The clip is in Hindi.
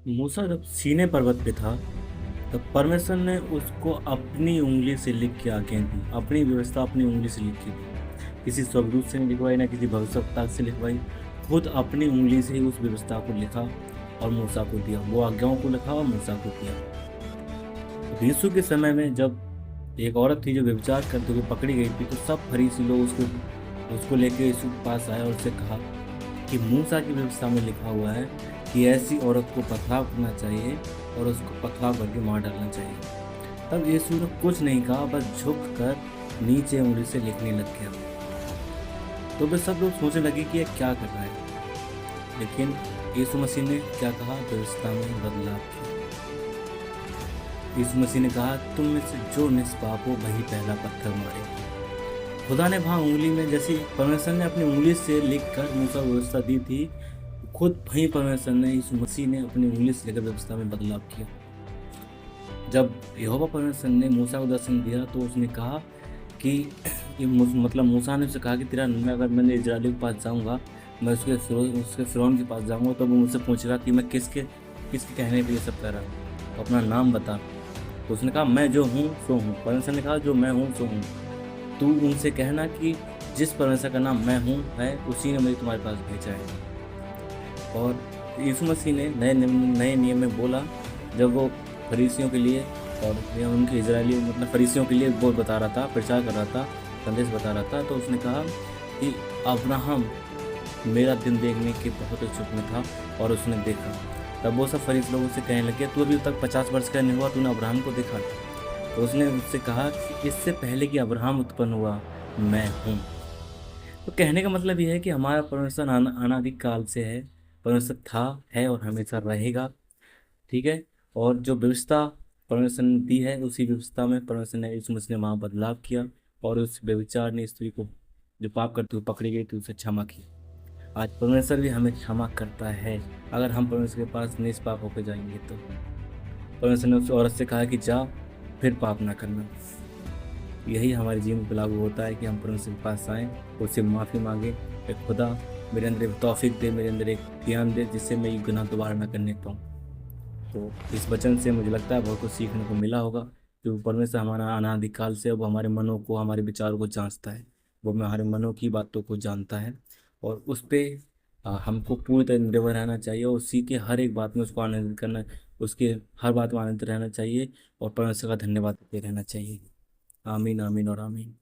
मूसा जब सीने पर्वत पे था तब परमेश्वर ने उसको अपनी उंगली से लिख के आज्ञा दी। अपनी व्यवस्था अपनी उंगली से लिख के दी। किसी स्वर्गदूत से नहीं लिखवाई, ना किसी भविष्यवक्ता से लिखवाई। खुद अपनी उंगली से ही उस व्यवस्था को लिखा और मूसा को दिया। वो आज्ञाओं को लिखा और मूसा को दिया। यीशु के समय में जब एक औरत थी जो व्यभिचार करते हुए पकड़ी गई थी, तो सब फरीसी लोग उसको उसको लेके यीशु के पास आए और उससे कहा कि मूसा की व्यवस्था में लिखा हुआ है कि ऐसी औरत को पथराव करना चाहिए और उसको पथराव करके मार डालना चाहिए। तब यीशु ने कुछ नहीं कहा, बस झुक कर नीचे उंगली से लिखने लग गया। तो वे सब लोग सोचने लगे कि यह क्या कर रहा है। लेकिन यीशु मसीह ने क्या कहा? व्यवस्था में बदलाव किया। यीशु मसीह ने कहा, तुम में से जो निष्पाप हो वही पहला पत्थर मारे। खुदा ने वहां उंगली में, जैसे परमेश्वर ने अपनी उंगली से लिख कर मूसा को व्यवस्था दी थी, खुद वही परमेश्वर ने, यीशु मसीह ने अपनी उंगली से लेकर व्यवस्था में बदलाव किया। जब यहोवा परमेश्वर ने मूसा को दर्शन दिया तो उसने कहा कि मतलब मूसा ने उससे कहा कि तेरा मैं अगर मैंने इजराइलियों के पास जाऊंगा, मैं उसके फिरौन के पास जाऊंगा, तो वो मुझसे पूछेगा कि मैं किसके किसके कहने पे ये सब कर रहा हूँ, तो अपना नाम बता। तो उसने कहा, मैं जो हूँ सो हूँ। परमेश्वर ने कहा, जो मैं हूँ सो हूँ। तू उनसे कहना कि जिस परमेश्वर का नाम मैं हूँ है, उसी ने मुझे तुम्हारे पास भेजा है। और यीशु मसीह ने नए नियम में बोला, जब वो फरीसियों के लिए और या उनके इजरायली मतलब फरीसियों के लिए वो बता रहा था, प्रचार कर रहा था, संदेश बता रहा था, तो उसने कहा कि अब्राहम मेरा दिन देखने के बहुत इच्छुक में था और उसने देखा। तब वो सब फरीसी लोग उससे कहने लगे, तू अभी तक 50 वर्ष का नहीं हुआ, तूने अब्राहम को देखा? तो उसने उससे कहा कि इससे पहले कि अब्राहम उत्पन्न हुआ मैं हूँ। तो कहने का मतलब ये है कि हमारा परमेश्वर अनादिकाल से है। परमेश्वर था, है और हमेशा रहेगा। ठीक है। और जो व्यवस्था परमेश्वर ने दी है, उसी व्यवस्था में परमेश्वर ने, यीशु मसीह ने वहाँ बदलाव किया और उस व्यभिचारिणी स्त्री को, जो पाप करते हुए पकड़ी गई थी, उसे क्षमा किया। आज परमेश्वर भी हमें क्षमा करता है, अगर हम परमेश्वर के पास निष्पाप होकर जाएंगे तो। परमेश्वर ने उस औरत से कहा कि जा, फिर पाप ना करना। यही हमारे जीवन पे लागू होता है कि हम परमेश्वर के पास आएँ, उससे माफ़ी मांगे, खुदा मेरे अंदर एक तौफीक दे, मेरे अंदर एक ज्ञान दे, जिससे मैं ये गुनाह दोबारा ना करने पाऊँ। तो इस वचन से मुझे लगता है बहुत कुछ सीखने को मिला होगा। जो परमेश्वर हमारा अनादिकाल से, वो हमारे मनों को, हमारे विचारों को जांचता है। वो हमारे मनों की बातों को जानता है और उस पे हमको पूरी तरह निर्भर रहना चाहिए और उसी के हर एक बात में उसको आनंदित करना, उसके हर बात में आनंदित रहना चाहिए और परमेश्वर का धन्यवाद देते रहना चाहिए। आमीन, आमीन और आमीन।